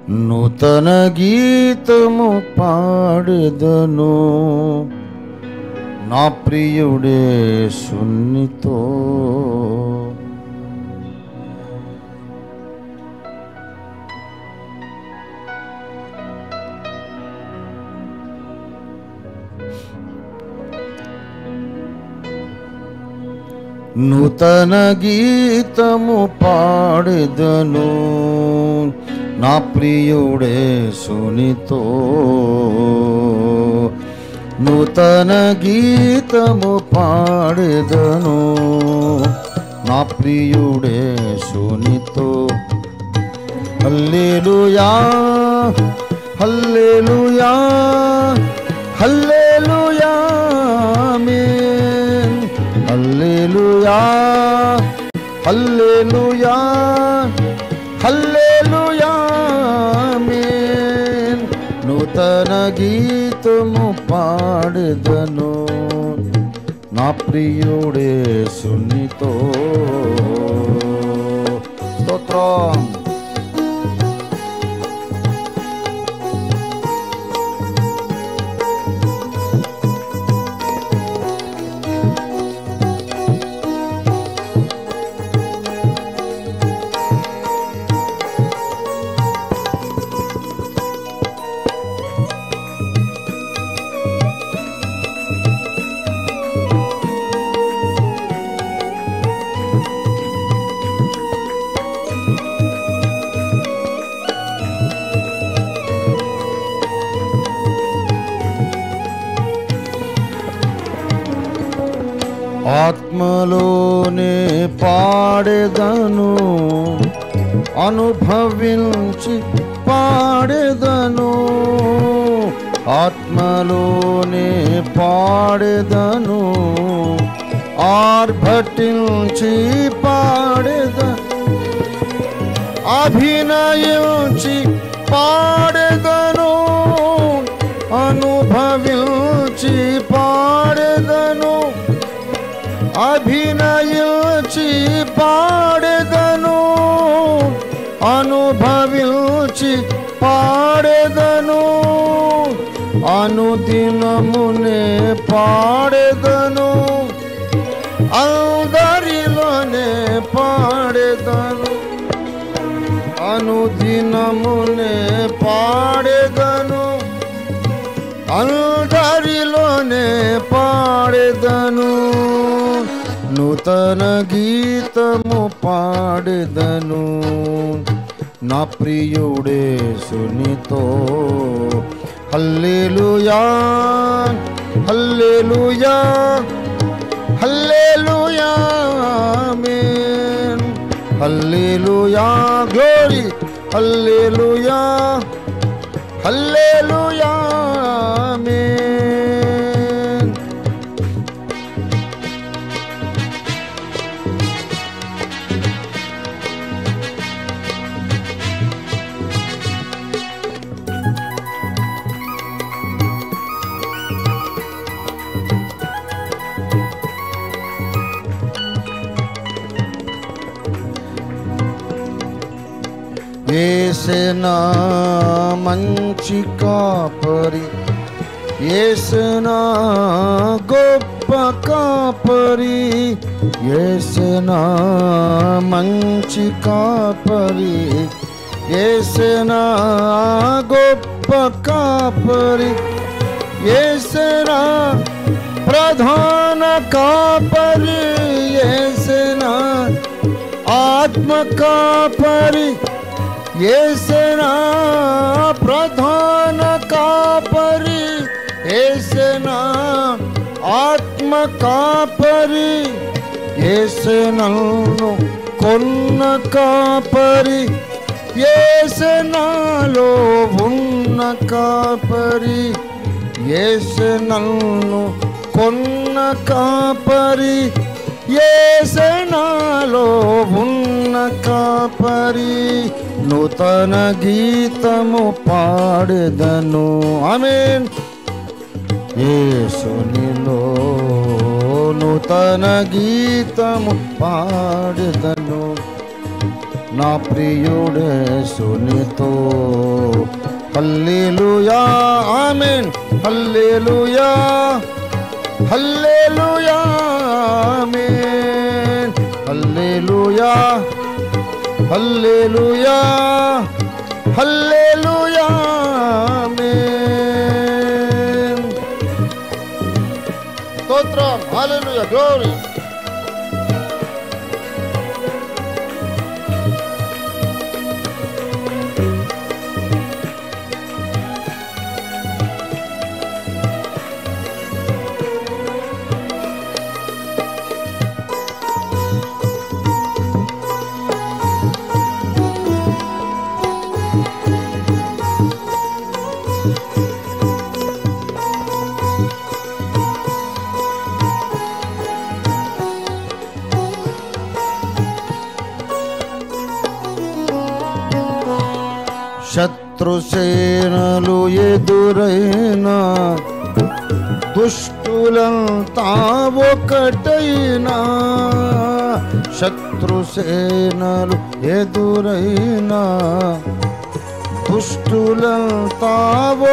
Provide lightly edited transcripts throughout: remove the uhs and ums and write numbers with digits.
నూతన గీతము పాడెదను నా ప్రియుడేసునితో. నూతన గీతము పాడెదను నా ప్రియుడేసునితో. నూతన గీతము పాడెదను నా ప్రియుడేసునితో. హల్లెలూయా హల్లెలూయా హల్లెలూయా ఆమేన్. హల్లెలూయా హల్లెలూయా హల్లెలూయా ఆమేన్. నూతన గీతము పాడెదను నా ప్రియుడేసునితో. స్తోత్రం. ఆత్మలోనే పాడెదను అనుభవించి పాడెదను. ఆత్మలోనే పాడెదను ఆర్భటించి పాడెదను. అభినయించి పాడెదను అనుభవించి పాడెదను. అభినయించి పాడెదను అనుభవించి పాడెదను. అనుదినమునే పాడెదను అందరిలోనే పాడెదను. అనుదినమునే పాడెదను అందరిలోనే పాడెదను. నూతన గీతము పాడెదను నా ప్రియుడేసునితో. హల్లెలూయా హల్లెలూయా హల్లెలూయా ఆమేన్. హల్లెలూయా గ్లోరీ హల్లెలూయా హల్లెలూయా ఆమేన్. యేసనా మంచి కాపరి, యేసనా గొప్ప కాపరి. యేసనా మంచి కాపరి, యేసనా గొప్ప కాపరి. యేసనా ప్రధాన కాపరి, యేసనా ఆత్మ కాపరి. యేసనా ప్రధాన కాపరి, యేసనా ఆత్మ కాపరి. యేసనను కొన్న కాపరి, యేసనాలో ఉన్న కాపరి. యేసనను కొన్న కాపరి, యేసనాలో ఉన్న కాపరి. నూతన గీతము పాడెదను ఆమేన్. యేసునిలో నూతన గీతము పాడెదను నా ప్రియుడేసునితో. హల్లెలూయా ఆమేన్. హల్లెలూయా హల్లెలూయా ఆమేన్. హల్లెలూయా హల్లెలూయా హల్లెలూయా ఆమేన్. స్తోత్రం. హల్లెలూయా. గ్లోరీ. శత్రుసేనలు ఎదురైనా దుష్టులంతా ఒకటైనా. శత్రుసేనలు ఎదురైనా దుష్టులంతా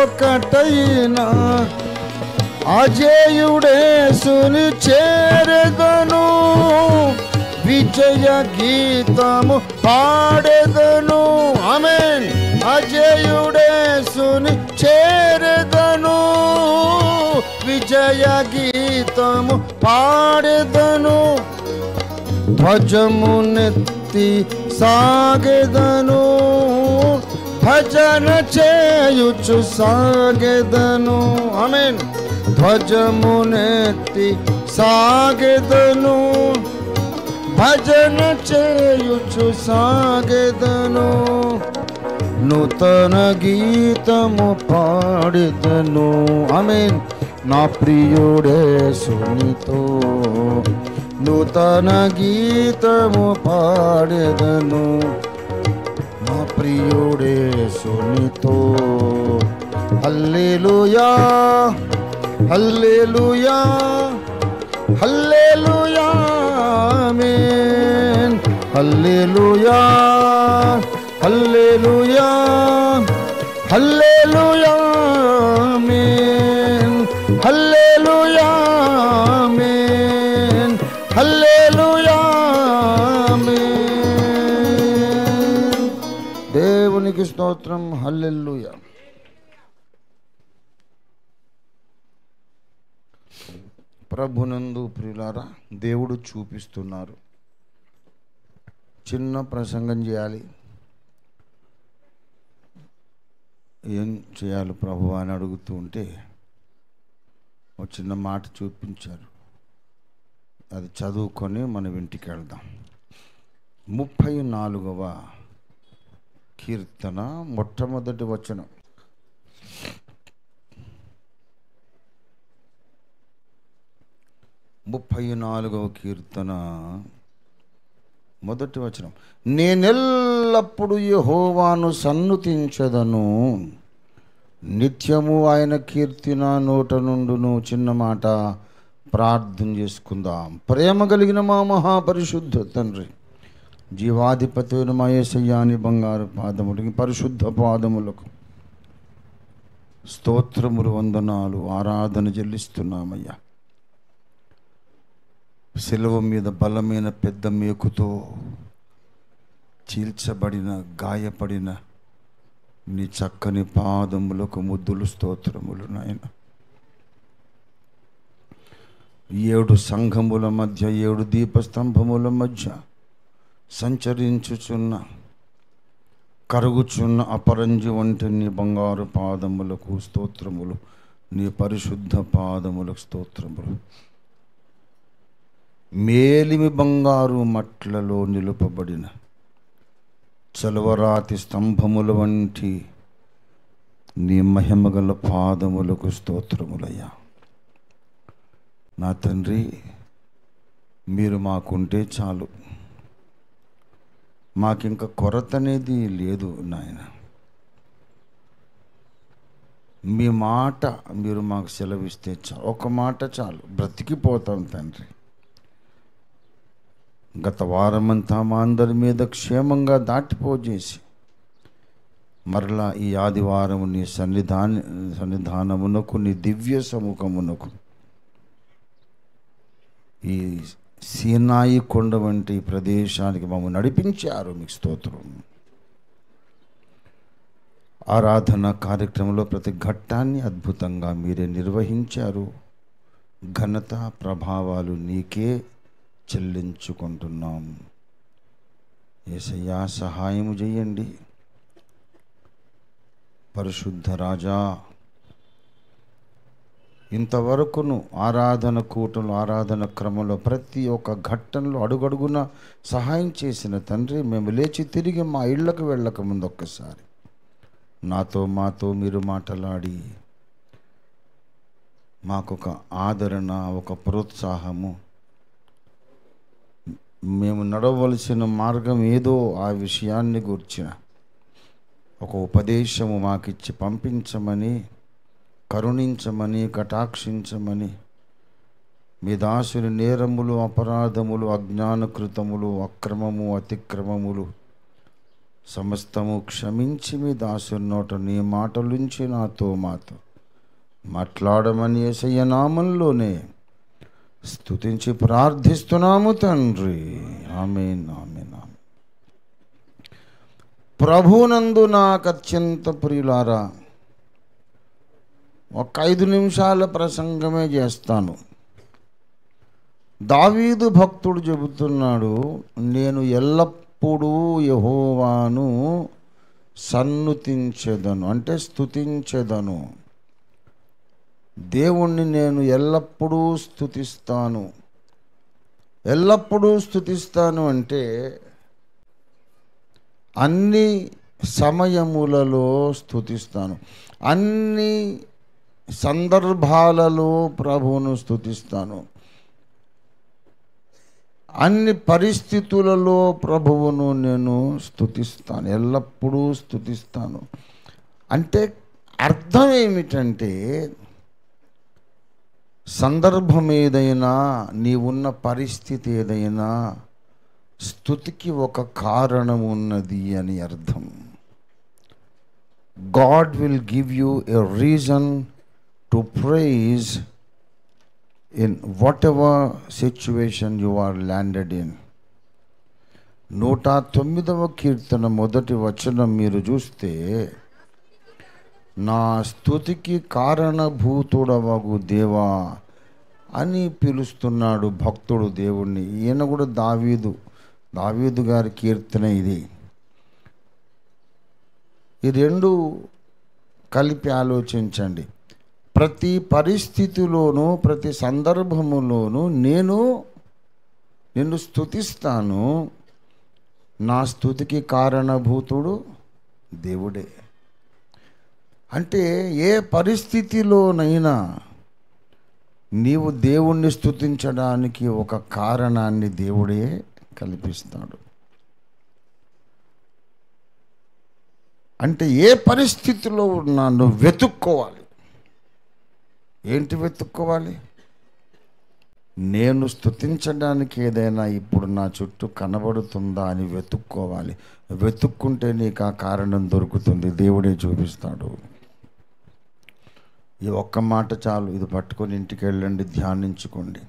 ఒకటైనా. అజేయుడేసుని చేరెదను, విజయ గీతము పాడెదను. ఆమేన్. అజేయుడేసుని చేరెదను, విజయ గీతము పాడెదను. ధ్వజమునెత్తి సాగెదను, భజన చేయుచు సాగెదను. ఆమేన్. ధ్వజమునెత్తి సాగెదను, భజన చేయుచు సాగెదను. నూతన గీతము పాడెదను. ఆమేన్. నా ప్రియుడేసునితో నూతన గీతము పాడెదను. నా ప్రియుడేసునితో. హల్లెలూయా హల్లెలూయా హల్లెలూయా ఆమేన్. హల్లెలూయా హల్లెలూయా హల్లెలూయా ఆమేన్. హల్లెలూయా ఆమేన్. హల్లెలూయా ఆమేన్. దేవునికి స్తోత్రం. హల్లెలూయా. ప్రభునందు ప్రియులారా, దేవుడు చూపిస్తున్నారు. చిన్న ప్రసంగం చేయాలి. ఏం చేయాలి ప్రభు అని అడుగుతూ ఉంటే ఒక చిన్న మాట చూపించారు. అది చదువుకొని మనం ఇంటికి వెళ్దాం. 34వ కీర్తన మొట్టమొదటి వచనం. 34వ కీర్తన మొదటి వచనం. నేనెల్లప్పుడు యెహోవాను సన్నుతించెదను, నిత్యము ఆయన కీర్తి నా నోట నుండును. చిన్న మాట ప్రార్థన చేసుకుందాం. ప్రేమ కలిగిన మా మహాపరిశుద్ధ తండ్రి, జీవాధిపతి అయిన మా యేసయ్యాని బంగారు పాదములకి, పరిశుద్ధ పాదములకు స్తోత్రములు, వందనాలు, ఆరాధన చెల్లిస్తున్నామయ్యా. శిలువ మీద బలమైన పెద్ద మేకుతో చీల్చబడిన, గాయపడిన నీ చక్కని పాదములకు ముద్దులు, స్తోత్రములు నాయన. 7 సంఘముల మధ్య, 7 దీపస్తంభముల మధ్య సంచరించుచున్న, కరుగుచున్న అపరంజి వంటి నీ బంగారు పాదములకు స్తోత్రములు, నీ పరిశుద్ధ పాదములకు స్తోత్రములు. మేలిమి బంగారు మట్లలో నిలుపబడిన చలవరాతి స్తంభముల వంటి నీ మహిమగల పాదములకు స్తోత్రములయ్యా. నా తండ్రి, మీరు మాకుంటే చాలు, మాకింక కొరత అనేది లేదు నాయన. మీ మాట మీరు మాకు సెలవిస్తే చాలు, ఒక మాట చాలు, బ్రతికిపోతాం తండ్రి. గత వారమంతా మా అందరి మీద క్షేమంగా దాటిపోజేసి మరలా ఈ ఆదివారం నీ సన్నిధానమునకు, నీ దివ్య సముఖమునకు, ఈ సీనాయి కొండ వంటి ప్రదేశానికి మమ్మల్ని నడిపించారు. మీకు స్తోత్రం. ఆరాధన కార్యక్రమంలో ప్రతి ఘట్టాన్ని అద్భుతంగా మీరే నిర్వహించారు. ఘనత ప్రభావాలు నీకే చెల్లించుకుంటున్నాం. యేసయ్యా, సహాయము చేయండి. పరిశుద్ధ రాజా, ఇంతవరకును ఆరాధన కూటంలో, ఆరాధన క్రమంలో ప్రతి ఒక్క ఘట్టంలో అడుగడుగున సహాయం చేసిన తండ్రి, మేము లేచి తిరిగి మా ఇళ్లకు వెళ్ళక ముందు ఒక్కసారి మాతో మీరు మాట్లాడి మాకొక ఆదరణ, ఒక ప్రోత్సాహము, మేము నడవలసిన మార్గం ఏదో ఆ విషయాన్ని గూర్చిన ఒక ఉపదేశము మాకిచ్చి పంపించమని, కరుణించమని, కటాక్షించమని, మీ దాసుని నేరములు, అపరాధములు, అజ్ఞానకృతములు, అక్రమము, అతిక్రమములు సమస్తము క్షమించి మీ దాసుని నోట నీ మాటలుంచి మాతో మాట్లాడమని యేసయ్య నామంలోనే స్తుతించి ప్రార్థిస్తున్నాము తండ్రి. ఆమేన్, ఆమేన్, ఆమేన్. ప్రభునందు నాకు అత్యంత ప్రియులారా, ఒక 5 నిమిషాల ప్రసంగమే చేస్తాను. దావీదు భక్తుడు చెబుతున్నాడు, నేను ఎల్లప్పుడూ యెహోవాను సన్నుతించెదను, అంటే స్తుతించెదను. దేవుణ్ణి నేను ఎల్లప్పుడూ స్తుతిస్తాను. ఎల్లప్పుడూ స్తుతిస్తాను అంటే అన్ని సమయములలో స్తుతిస్తాను, అన్ని సందర్భాలలో ప్రభువును స్తుతిస్తాను, అన్ని పరిస్థితులలో ప్రభువును నేను స్తుతిస్తాను, ఎల్లప్పుడూ స్తుతిస్తాను. అంటే అర్థం ఏమిటంటే, సందర్భం ఏదైనా, నీవున్న పరిస్థితి ఏదైనా, స్తుతికి ఒక కారణం ఉన్నది అని అర్థం. God will give you a reason to praise in whatever situation you are landed in. 109వ కీర్తన 1వ వచనం మీరు చూస్తే, నా స్తుతికి కారణభూతుడవగు దేవా అని పిలుస్తున్నాడు భక్తుడు దేవుణ్ణి. ఈయన కూడా దావీదు గారి కీర్తన ఇది. ఈ రెండు కలిపి ఆలోచించండి. ప్రతి పరిస్థితిలోనూ, ప్రతి సందర్భములోనూ నేను నిన్ను స్తుతిస్తాను. నా స్తుతికి కారణభూతుడు దేవుడే. అంటే ఏ పరిస్థితిలోనైనా నీవు దేవుణ్ణి స్తుతించడానికి ఒక కారణాన్ని దేవుడే కల్పిస్తాడు. అంటే ఏ పరిస్థితిలో ఉన్నా నువ్వు వెతుక్కోవాలి. ఏంటి వెతుక్కోవాలి? నేను స్తుతించడానికి ఏదైనా ఇప్పుడు నా చుట్టూ కనబడుతుందా అని వెతుక్కోవాలి. వెతుక్కుంటే నీకు ఆ కారణం దొరుకుతుంది, దేవుడే చూపిస్తాడు. ఈ ఒక్క మాట చాలు, ఇది పట్టుకొని ఇంటికి వెళ్ళండి, ధ్యానించుకోండి.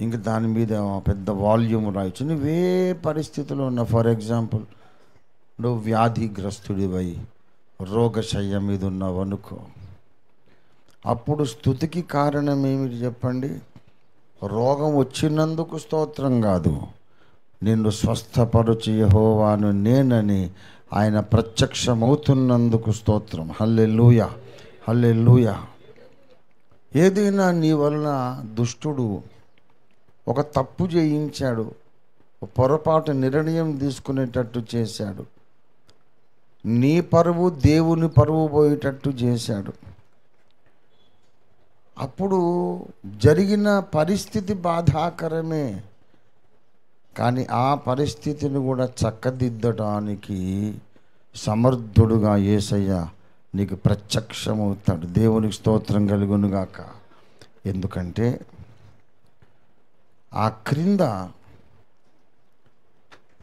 ఇంక దాని మీద పెద్ద వాల్యూమ్ రాయొచ్చు. నువ్వే పరిస్థితిలో ఉన్నా, ఫర్ ఎగ్జాంపుల్ నువ్వు వ్యాధిగ్రస్తుడివై రోగశయ్య మీద ఉన్నావు అనుకో, అప్పుడు స్తుతికి కారణం ఏమిటి చెప్పండి? రోగం వచ్చినందుకు స్తోత్రం కాదు, నిన్ను స్వస్థపరచు యెహోవాను నేనని ఆయన ప్రత్యక్షమవుతున్నందుకు స్తోత్రం. హల్లెలూయా, హల్లెలూయా. ఏదైనా నీ వలన దుష్టుడు ఒక తప్పు చేయించాడు, పొరపాటు నిర్ణయం తీసుకునేటట్టు చేశాడు, నీ పరువు దేవుని పరువు పోయేటట్టు చేశాడు. అప్పుడు జరిగిన పరిస్థితి బాధాకరమే, కానీ ఆ పరిస్థితిని కూడా చక్కదిద్దడానికి సమర్థుడుగా యేసయ్య నీకు ప్రత్యక్షమవుతాడు. దేవునికి స్తోత్రం కలుగునుగాక. ఎందుకంటే ఆ క్రింద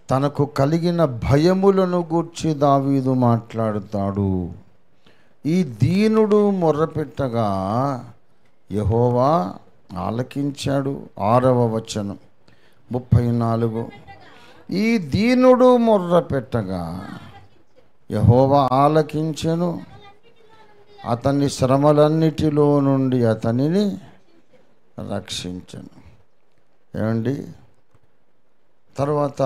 తనకు కలిగిన భయములను గూర్చి దావీదు మాట్లాడుతాడు. ఈ దీనుడు మొర్రపెట్టగా యెహోవా ఆలకించాడు. 6వ వచనం 34. ఈ దీనుడు మొర్రపెట్టగా యెహోవా ఆలకించెను, అతని శ్రమలన్నిటిలో నుండి అతనిని రక్షించెను. ఏమండి, తర్వాత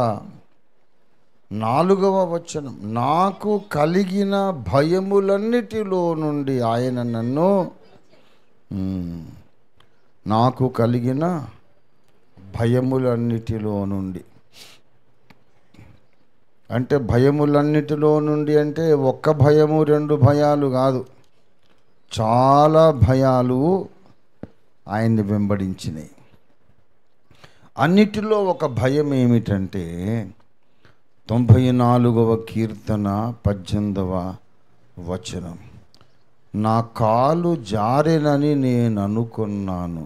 4వ వచనం, నాకు కలిగిన భయములన్నిటిలో నుండి ఆయన నన్ను నాకు కలిగిన భయములన్నిటిలో నుండి అంటే భయములన్నిటిలో నుండి అంటే ఒక్క భయము 2 భయాలు కాదు, చాలా భయాలు ఆయన్ని వెంబడించినాయి. అన్నిటిలో ఒక భయం ఏమిటంటే 94వ కీర్తన 18వ వచనం, నా కాలు జారెనని నేను అనుకున్నాను,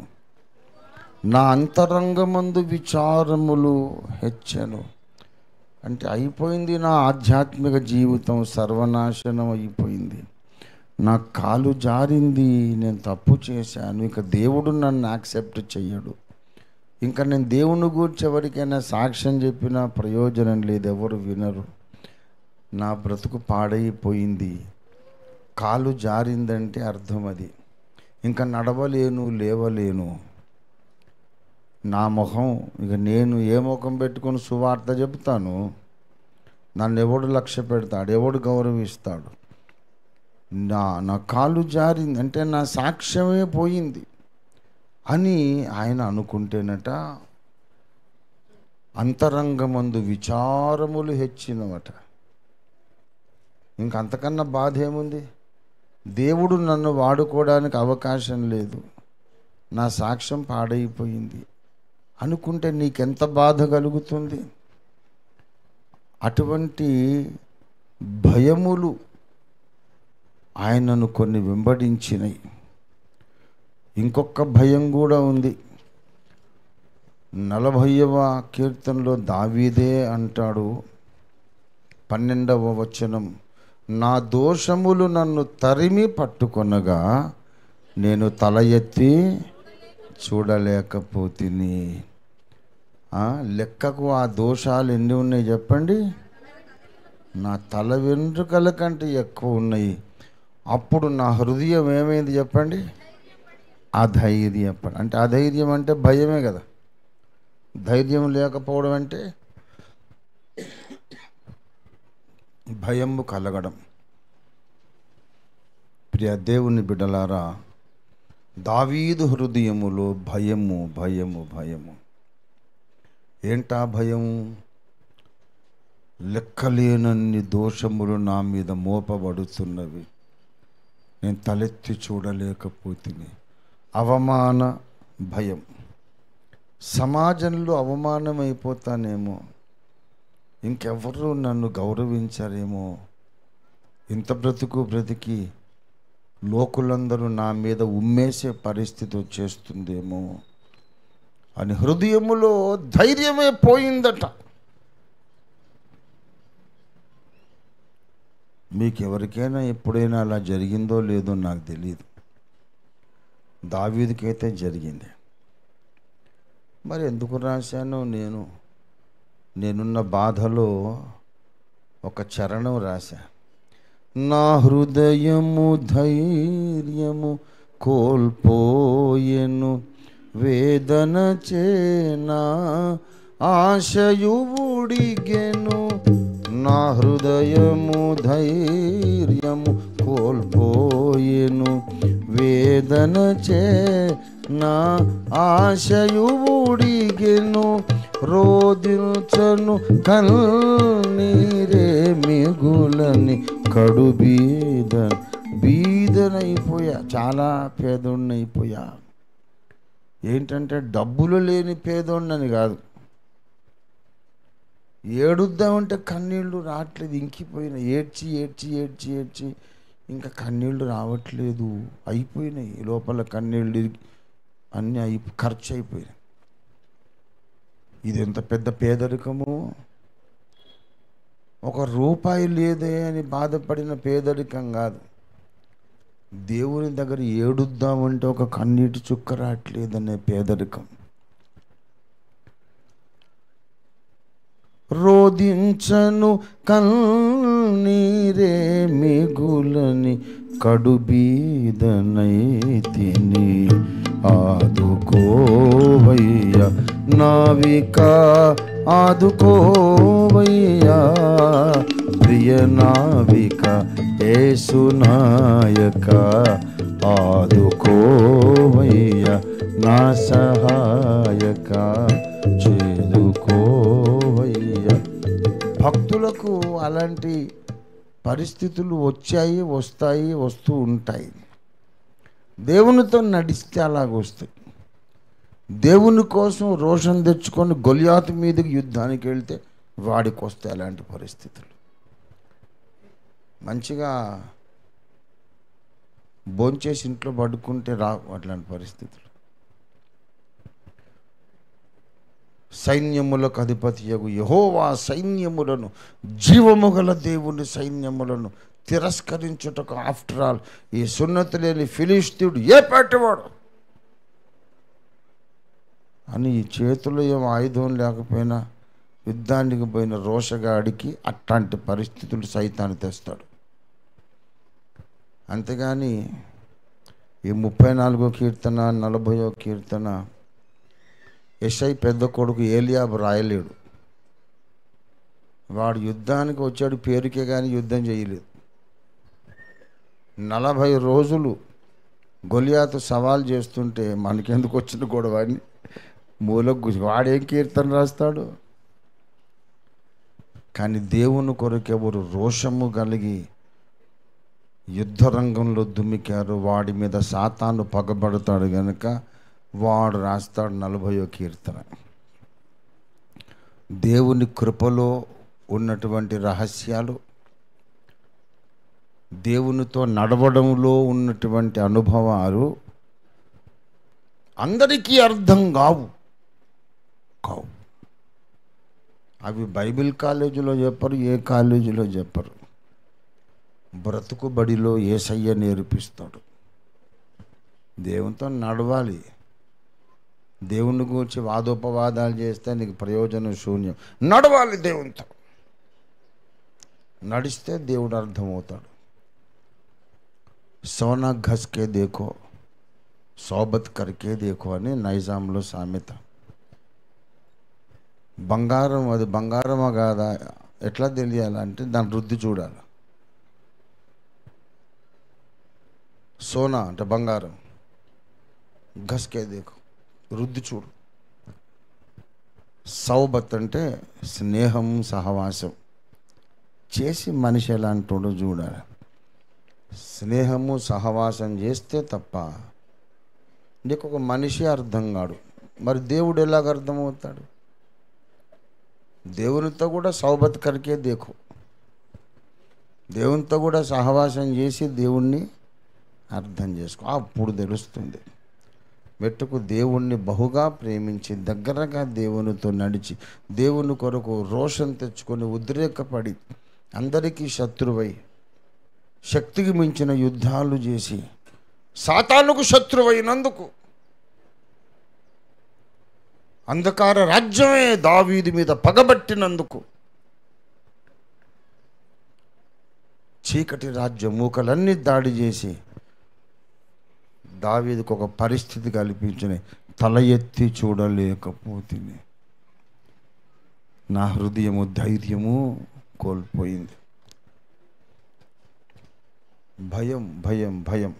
నా అంతరంగమందు విచారములు హెచ్చెను. అంటే అయిపోయింది, నా ఆధ్యాత్మిక జీవితం సర్వనాశనం అయిపోయింది, నా కాలు జారింది, నేను తప్పు చేశాను, ఇక దేవుడు నన్ను యాక్సెప్ట్ చెయ్యడు, ఇంకా నేను దేవుని గురించి ఎవరికైనా సాక్ష్యం చెప్పినా ప్రయోజనం లేదు, ఎవరు వినరు, నా బ్రతుకు పాడైపోయింది. కాలు జారిందంటే అర్థం అది, ఇంకా నడవలేను, లేవలేను, నా ముఖం ఇక నేను ఏ ముఖం పెట్టుకొని సువార్త చెబుతాను, నన్ను ఎవడు లక్ష్య పెడతాడు, ఎవడు గౌరవిస్తాడు, నా కాలు జారింది అంటే నా సాక్ష్యమే పోయింది అని ఆయన అనుకుంటేనట అంతరంగమందు విచారములు హెచ్చినవట. ఇంకంతకన్నా బాధ ఏముంది? దేవుడు నన్ను వాడుకోవడానికి అవకాశం లేదు, నా సాక్ష్యం పాడైపోయింది అనుకుంటే నీకెంత బాధ కలుగుతుంది? అటువంటి భయములు ఆయనను కొన్ని వెంబడించినాయి. ఇంకొక భయం కూడా ఉంది. 40వ కీర్తనలో దావీదే అంటాడు, 12వ వచనం, నా దోషములు నన్ను తరిమి పట్టుకొనగా నేను తల ఎత్తి చూడలేకపోతిని. లెక్కకు ఆ దోషాలు ఎన్ని ఉన్నాయి చెప్పండి? నా తల వెంట్రుకల కంటే ఎక్కువ ఉన్నాయి. అప్పుడు నా హృదయం ఏమైంది చెప్పండి? అధైర్యపడి. అంటే అధైర్యం అంటే భయమే కదా. ధైర్యం లేకపోవడం అంటే భయము కలగడం. ప్రియ దేవుని బిడ్డలారా, దావీదు హృదయములో భయము భయము భయము. ఏంటా భయం? లెక్కలేనన్ని దోషములు నా మీద మోపబడుతున్నవి, నేను తలెత్తి చూడలేకపోతుంది. అవమాన భయం. సమాజంలో అవమానమైపోతానేమో, ఇంకెవరు నన్ను గౌరవించరేమో, ఇంత బ్రతికి లోకులందరూ నా మీద ఉమ్మేసే పరిస్థితి వచ్చేస్తుందేమో అని హృదయములో ధైర్యమే పోయిందట. మీకు ఎవరికైనా ఎప్పుడైనా అలా జరిగిందో లేదో నాకు తెలియదు. దావీదుకైతే జరిగింది. మరి ఎందుకు రాశాను? నేనున్న బాధలో ఒక చరణం రాశా. నా హృదయము ధైర్యము కోల్పోయెను, వేదన చేనా ఆశయు ఊడిగెను. నా హృదయము ధైర్యము కోల్పోయెను, వేదన చేనా ఆశయు ఊడిగెను. రోదించను కన్నీరే మిగులని కడు బీదనైపోయా, చాలా పేదోడినైపోయా. ఏంటంటే డబ్బులు లేని పేదోడినని కాదు, ఏడుద్దామంటే కన్నీళ్ళు రావట్లేదు, ఇంకిపోయినా ఏడ్చి ఏడ్చి ఏడ్చి ఏడ్చి ఇంకా కన్నీళ్ళు రావట్లేదు, అయిపోయినాయి లోపల కన్నీళ్ళు అన్నీ ఖర్చు అయిపోయినాయి. ఇది ఎంత పెద్ద పేదరికము! ఒక రూపాయి లేదే అని బాధపడిన పేదరికం కాదు. దేవుని దగ్గర ఏడుద్దామంటే ఒక కన్నీటి చుక్క రావట్లేదనే పేదరికం. రోదించను కన్నీరే మిగులని కడుబీదనైతిని, ఆదుకోవయ్యా నావిక ఆదుకోవయ్యా, ప్రియ నావిక యేసు నాయక, ఆదుకోవయ్యా నా సహాయక, చేదుకోవయ్యా. భక్తులకు అలాంటి పరిస్థితులు వచ్చాయి, వస్తాయి, వస్తూ ఉంటాయి. దేవునితో నడిస్తే అలాగొస్తాయి. దేవుని కోసం రోషం తెచ్చుకొని గొలియాతు మీదకి యుద్ధానికి వెళ్తే వాడికి వస్తాయి అలాంటి పరిస్థితులు. మంచిగా భోంచేసి ఇంట్లో పడుకుంటే రావు అట్లాంటి పరిస్థితులు. సైన్యములకు అధిపతియగు యెహోవా సైన్యములను, జీవము గల దేవుని సైన్యములను తిరస్కరించుటకు, ఆఫ్టర్ ఆల్ ఈ సున్నతి లేని ఫిలిష్తీయుడు ఏ పెట్టవాడు అని ఈ చేతిలో ఏం ఆయుధం లేకపోయినా యుద్ధానికి పోయిన రోషగాడికి అట్లాంటి పరిస్థితులు సైతాన్ని తెస్తాడు. అంతేగాని ఈ 34వ కీర్తన, 40వ కీర్తన యెషై పెద్ద కొడుకు ఏలియాబు రాయలేడు. వాడు యుద్ధానికి వచ్చాడు పేరుకే కానీ యుద్ధం చేయలేదు. 40 రోజులు గొలియాతు సవాల్ చేస్తుంటే మనకెందుకు వచ్చిన గొడవని మూలకు వాడేం కీర్తన రాస్తాడు. కానీ దేవుని కొరకెవరు రోషము కలిగి యుద్ధ రంగంలో దుమికారు వాడి మీద సాతాను పగబడతాడు గనుక వాడు రాస్తాడు 40వ కీర్తన. దేవుని కృపలో ఉన్నటువంటి రహస్యాలు, దేవునితో నడవడంలో ఉన్నటువంటి అనుభవాలు అందరికీ అర్థం కావు. అవి బైబిల్ కాలేజీలో చెప్పరు, ఏ కాలేజీలో చెప్పరు. బ్రతుకు బడిలో యేసయ్య నేర్పిస్తాడు. దేవునితో నడవాలి. దేవుని గురించి వాదోపవాదాలు చేస్తే నీకు ప్రయోజనం శూన్యం. నడవాలి దేవునితో. నడిస్తే దేవుడు అర్థమవుతాడు. సోనా ఘస్కే దేఖో సోబత్ కర్కే దేఖో అని నైజాంలో సామెత. బంగారం అది బంగారమా కాదా ఎట్లా తెలియాలంటే దాని రుద్ది చూడాలి. సోనా అంటే బంగారం, ఘస్కే దేఖో రుద్ది చూడు. సౌబత్ అంటే స్నేహం, సహవాసం చేసి మనిషి ఎలాంటోడో చూడాలి. స్నేహము సహవాసం చేస్తే తప్ప నీకు ఒక మనిషి అర్థం కాడు. మరి దేవుడు ఎలాగ అర్థమవుతాడు? దేవునితో కూడా సౌబత్ కరికే దేఖో, దేవునితో కూడా సహవాసం చేసి దేవుణ్ణి అర్థం చేసుకో. అప్పుడు తెలుస్తుంది. మెట్టుకు దేవుణ్ణి బహుగా ప్రేమించి దగ్గరగా దేవునితో నడిచి దేవుని కొరకు రోషం తెచ్చుకొని ఉద్రేకపడి అందరికీ శత్రువై శక్తికి మించిన యుద్ధాలు చేసి సాతానుకు శత్రువైనందుకు అంధకార రాజ్యమే దావీదు మీద పగబట్టినందుకు చీకటి రాజ్య మూకలన్నీ దాడి చేసి దావీదుకు ఒక పరిస్థితి కల్పించిన తల ఎత్తి చూడలేకపోతుంది. నా హృదయము ధైర్యము కోల్పోయింది. భయం భయం భయం.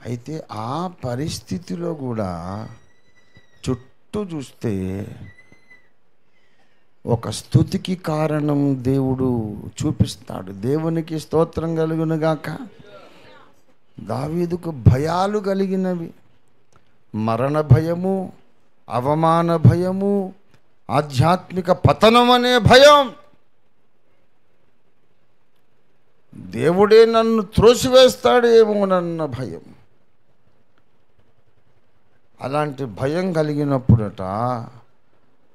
అయితే ఆ పరిస్థితిలో కూడా చుట్టూ చూస్తే ఒక స్తుతికి కారణం దేవుడు చూపిస్తాడు. దేవునికి స్తోత్రం కలుగునుగాక. దావీదుకు భయాలు కలిగినవి. మరణ భయము, అవమాన భయము, ఆధ్యాత్మిక పతనం అనే భయం. దేవుడే నన్ను త్రోసివేస్తాడేమోనన్న భయం. అలాంటి భయం కలిగినప్పుడట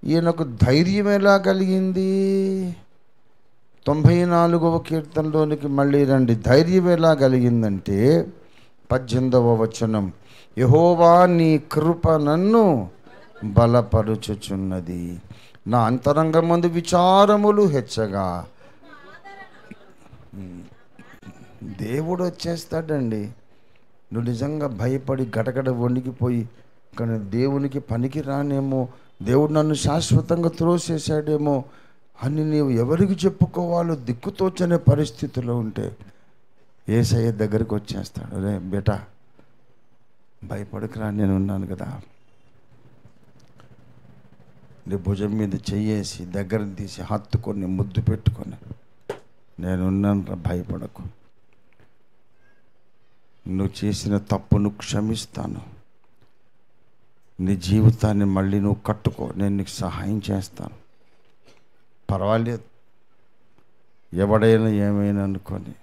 ఈయనకు ధైర్యం ఎలా కలిగింది? 94వ కీర్తనలోనికి మళ్ళీ రండి. ధైర్యం ఎలా కలిగిందంటే 18వ వచనం, యెహోవా నీ కృప నన్ను బలపరుచుచున్నది, నా అంతరంగమందు విచారములు హెచ్చగా. దేవుడు వచ్చేస్తాడండి. నువ్వు నిజంగా భయపడి గడగడ వణికిపోయి, కానీ దేవునికి పనికి రానేమో, దేవుడు నన్ను శాశ్వతంగా త్రోసేసాడేమో అని నీవు ఎవరికి చెప్పుకోవాలో దిక్కుతోచనే పరిస్థితిలో ఉంటే యేసయ్య దగ్గరికి వచ్చేస్తాడు. రే బేటా, భయపడకురా, నేను ఉన్నాను కదా. నీ భుజం మీద చెయ్యేసి దగ్గర తీసి హత్తుకొని ముద్దు పెట్టుకొని, నేనున్నాను రా, భయపడకు, నువ్వు చేసిన తప్పును క్షమిస్తాను, నీ జీవితాన్ని మళ్ళీ నువ్వు కట్టుకో, నేను నీకు సహాయం చేస్తాను, పర్వాలేదు, ఎవడైనా ఏమైనా అనుకొని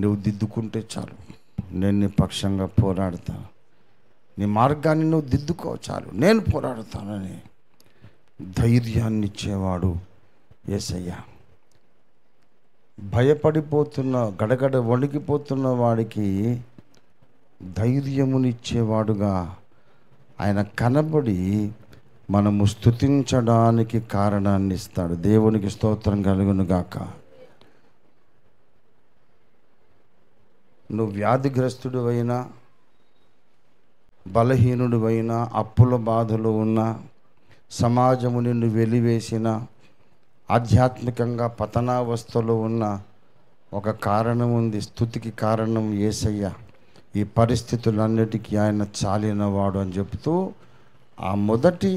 నువ్వు దిద్దుకుంటే చాలు, నేను నీ పక్షంగా పోరాడతాను, నీ మార్గాన్ని నువ్వు దిద్దుకో చాలు, నేను పోరాడతానని ధైర్యాన్ని ఇచ్చేవాడు యేసయ్య. భయపడిపోతున్న, గడగడ వణికిపోతున్న వాడికి ధైర్యమునిచ్చేవాడుగా ఆయన కనబడి మనము స్తుతించడానికి కారణాన్ని ఇస్తాడు. దేవునికి స్తోత్రం కలుగును గాక. నువ్వు వ్యాధిగ్రస్తుడు అయినా, బలహీనుడు అయినా, అప్పుల బాధలు ఉన్నా, సమాజము నిన్ను వెలివేసిన, ఆధ్యాత్మికంగా పతనావస్థలో ఉన్న ఒక కారణం ఉంది. స్తుతికి కారణం యేసయ్య. ఈ పరిస్థితులన్నిటికీ ఆయన చాలినవాడు అని చెప్తూ ఆ మొదటి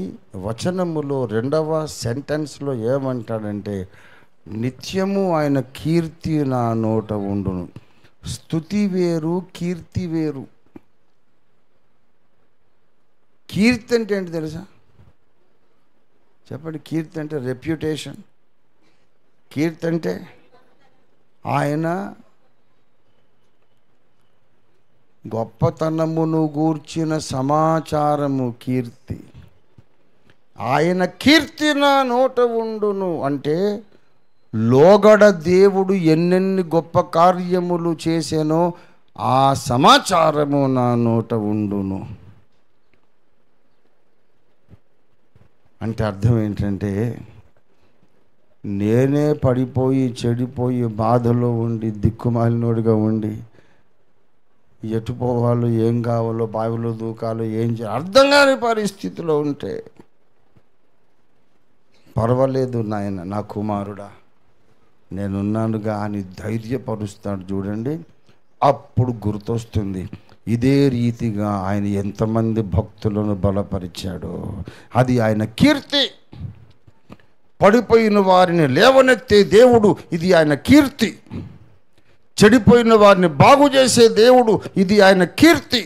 వచనములో 2వ సెంటెన్స్లో ఏమంటాడంటే, నిత్యము ఆయన కీర్తి నా నోట ఉండును. స్తుతి వేరు, కీర్తి వేరు. కీర్తి అంటే ఏంటి తెలుసా? చెప్పండి. కీర్తి అంటే రెప్యుటేషన్. కీర్తి అంటే ఆయన గొప్పతనమును గూర్చిన సమాచారము కీర్తి. ఆయన కీర్తి నా నోట ఉండును అంటే లోగడ దేవుడు ఎన్నెన్ని గొప్ప కార్యములు చేసానో ఆ సమాచారము నా నోట ఉండును. అంటే అర్థం ఏంటంటే, నేనే పడిపోయి చెడిపోయి బాధలో ఉండి దిక్కుమాలినోడిగా ఉండి ఎటు పోవాలో, ఏం కావాలో, బావిలో దూకాలో, ఏం చేయాలో అర్థం కాని పరిస్థితిలో ఉంటే, పర్వాలేదు నాయన, నా కుమారుడా, నేనున్నానుగా అని ధైర్యపరుస్తాడు. చూడండి, అప్పుడు గుర్తొస్తుంది ఇదే రీతిగా ఆయన ఎంతమంది భక్తులను బలపరిచాడో. అది ఆయన కీర్తి. పడిపోయిన వారిని లేవనెత్తే దేవుడు, ఇది ఆయన కీర్తి. చెడిపోయిన వారిని బాగు చేసే దేవుడు, ఇది ఆయన కీర్తి.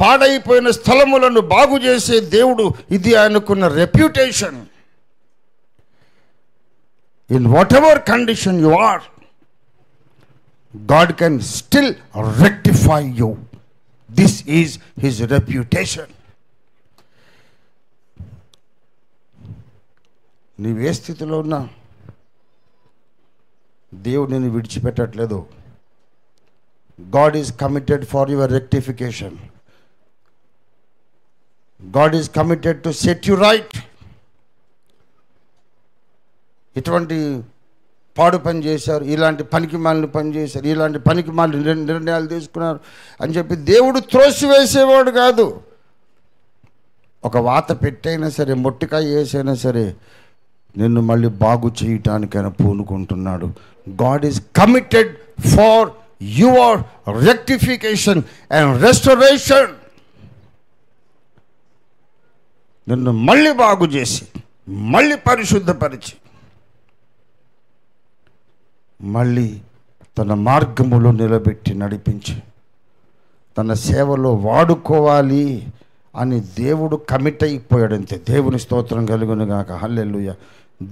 పాడైపోయిన స్థలములను బాగు చేసే దేవుడు, ఇది ఆయనకున్న reputation. In whatever condition you are, God can still rectify you. This is his reputation. నీవే స్థితిలో ఉన్నా దేవుడు నిన్ను విడిచిపెట్టట్లేదు. God is committed for your rectification. God is committed to set you right. ఇటువంటి పాడు పని చేశారు, ఇలాంటి పనికి మాలిన పని చేశారు, ఇలాంటి పనికి మాలిన నిర్ణయాలు తీసుకున్నారు అని చెప్పి దేవుడు త్రోసివేసేవాడు కాదు. ఒక వాత పెట్టైనా సరే, మొట్టికాయ వేసైనా సరే నిన్ను మళ్ళీ బాగు చేయటానికైనా పూనుకుంటున్నాడు. God is committed for your rectification and restoration. నిన్ను మళ్ళీ బాగు చేసి, మళ్ళీ పరిశుద్ధపరిచి, మళ్ళీ తన మార్గములో నిలబెట్టి నడిపించి తన సేవలో వాడుకోవాలి అని దేవుడు కమిట్ అయిపోయాడంతే. దేవుని స్తోత్రం కలుగును గాక. హల్లెలూయా.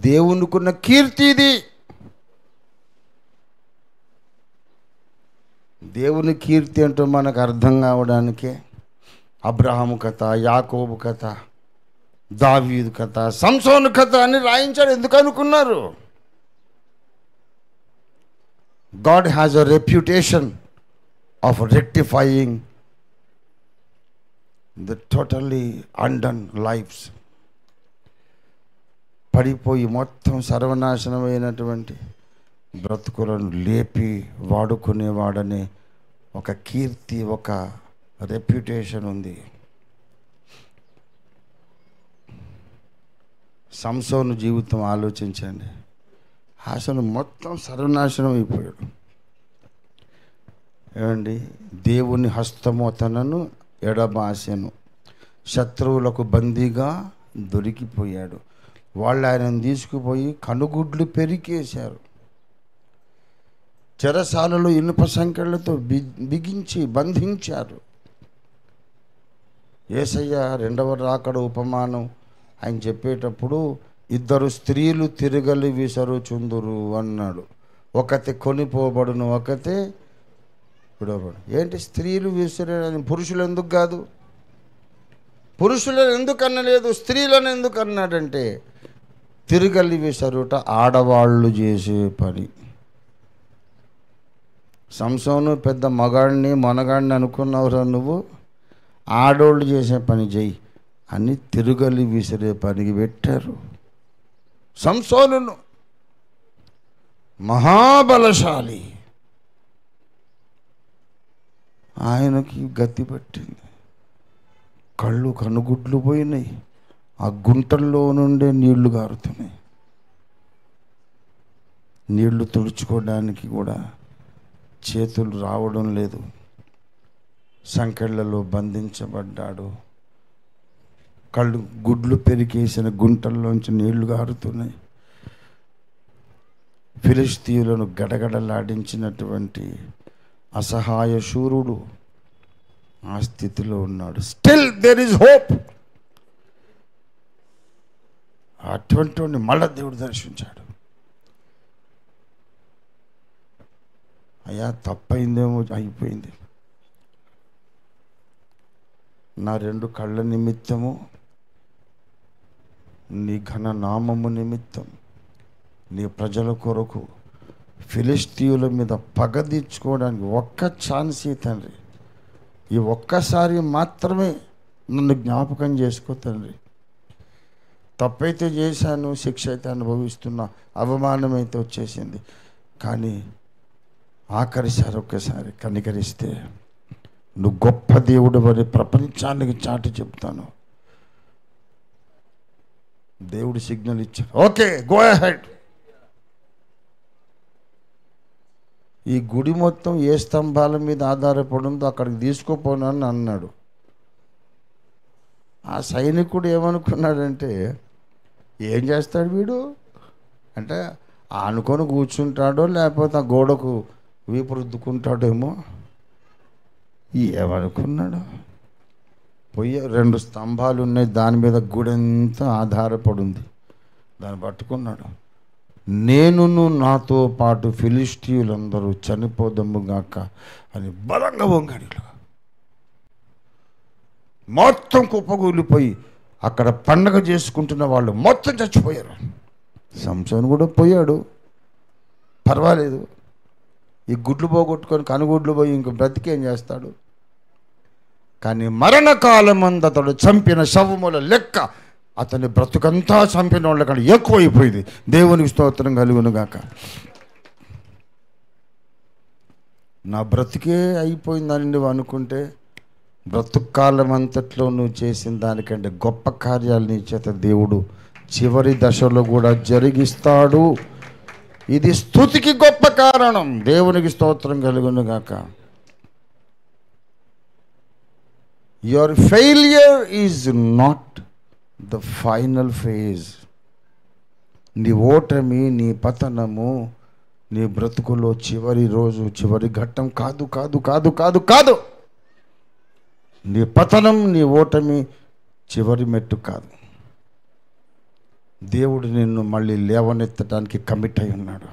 దేవునికున్న కీర్తి ఇది. దేవుని కీర్తి అంటూ మనకు అర్థం కావడానికే అబ్రహాము కథ, యాకోబు కథ, దావీదు కథ, సంసోను కథ అని రాయించాడు. ఎందుకు అనుకున్నారు? God has a reputation of rectifying the totally undone lives. పడిపోయి మొత్తం సర్వనాశనమైనటువంటి బ్రతుకులను లేపి వాడుకునేవాడనే ఒక కీర్తి, ఒక రెప్యుటేషన్ ఉంది. సంసోను జీవితం ఆలోచించండి. అసలు మొత్తం సర్వనాశనం అయిపోయాడు. ఏమండి, దేవుని హస్తము తనను ఎడబాసెను, శత్రువులకు బందీగా దొరికిపోయాడు. వాళ్ళు ఆయనను తీసుకుపోయి కనుగుడ్లు పెరికేశారు. చెరసాలలో ఇనుప సంకెళ్లతో బిగించి బంధించారు. యేసయ్య రెండవ రాకడ ఉపమానం ఆయన చెప్పేటప్పుడు, ఇద్దరు స్త్రీలు తిరగలి విసరుచుందురు అన్నాడు. ఒకతే కొనిపోబడును, ఒకతే విడవబడు. ఏంటి స్త్రీలు విసిరని? పురుషులు ఎందుకు కాదు? పురుషులను ఎందుకు అనలేదు, స్త్రీలను ఎందుకు అన్నాడంటే, తిరగలి విసరుట ఆడవాళ్ళు చేసే పని. సంసోను పెద్ద మగాడిని మనగాడిని అనుకున్నావురా నువ్వు? ఆడోళ్ళు చేసే పని చెయ్యి అని తిరగలి విసిరే పనికి పెట్టారు. సంసోనును మహాబలశాలి, ఆయనకి గతి పట్టింది. కళ్ళు కనుగుడ్లు పోయినాయి. ఆ గుంటల్లో నుండే నీళ్లు గారుతున్నాయి. నీళ్లు తుడుచుకోవడానికి కూడా చేతులు రావడం లేదు. సంకెళ్లలో బంధించబడ్డాడు. కళ్ళు గుడ్లు పెరికేసిన గుంటల్లోంచి నీళ్లు గారుతున్నాయి. ఫిలిష్తీయులను గడగడలాడించినటువంటి అసహాయ శూరుడు ఆ స్థితిలో ఉన్నాడు. Still there is hope. అటువంటి వాడిని మళ్ళా దేవుడు దర్శించాడు. అయ్యా, తప్పైందేమో, అయిపోయింది. నా రెండు కళ్ళ నిమిత్తము, నీ ఘన నామము నిమిత్తం, నీ ప్రజల కొరకు ఫిలిష్తీయుల మీద పగ తీర్చుకోవడానికి ఒక్క ఛాన్స్ ఈ తండ్రి. ఈ ఒక్కసారి మాత్రమే నన్ను జ్ఞాపకం చేసుకో తండ్రి. తప్పైతే చేశాను, శిక్ష అయితే అనుభవిస్తున్నా, అవమానం అయితే వచ్చేసింది. కానీ ఆఖరిసారి ఒక్కసారి కనికరిస్తే నువ్వు గొప్ప దేవుడు అని ప్రపంచానికి చాటి చెప్తాను. దేవుడు సిగ్నల్ ఇచ్చాడు. Okay, go ahead. ఈ గుడి మొత్తం ఏ స్తంభాల మీద ఆధారపడి ఉందో అక్కడికి తీసుకుపోనని అన్నాడు. ఆ సైనికుడు ఏమనుకున్నాడంటే, ఏం చేస్తాడు వీడు అంటే, ఆనుకొని కూర్చుంటాడో లేకపోతే ఆ గోడకు వీపు రుద్దుకుంటాడేమో, ఏమనుకున్నాడు. పొయ్యి 2 స్తంభాలు ఉన్నాయి, దాని మీద గుడంతా ఆధారపడింది. దాన్ని పట్టుకున్నాడు. నేనును నాతో పాటు ఫిలిష్తీయులందరూ చనిపోదమ్ముగాక అని బలంగా వంగాడు. మొత్తం కుప్పగూలిపోయి అక్కడ పండగ చేసుకుంటున్న వాళ్ళు మొత్తం చచ్చిపోయారు. సంసోను కూడా పోయాడు, పర్వాలేదు. ఈ గుడ్లు పోగొట్టుకొని కనుగుడ్లు పోయి ఇంక బ్రతికేం చేస్తాడు. కానీ మరణకాలమందు అతడు చంపిన శవముల లెక్క అతని బ్రతుకంతా చంపిన వాళ్ళ కంటే ఎక్కువైపోయింది. దేవునికి స్తోత్రం కలుగునుగాక. నా బ్రతికే అయిపోయిందని నువ్వు అనుకుంటే, బ్రతుకాలం అంతట్లో నువ్వు చేసిన దానికంటే గొప్ప కార్యాలు నీ చేత దేవుడు చివరి దశలో కూడా జరిగిస్తాడు. ఇది స్తుతికి గొప్ప కారణం. దేవునికి స్తోత్రం కలుగునుగాక. Your failure is not the final phase. నీ ఓటమి, నీ పతనము నీ బ్రతుకులో చివరి రోజు, చివరి ఘట్టం కాదు కాదు కాదు కాదు కాదు. నీ పతనం, నీ ఓటమి చివరి మెట్టు కాదు. దేవుడు నిన్ను మళ్ళీ లేవనెత్తడానికి కమిట్ అయి ఉన్నాడు.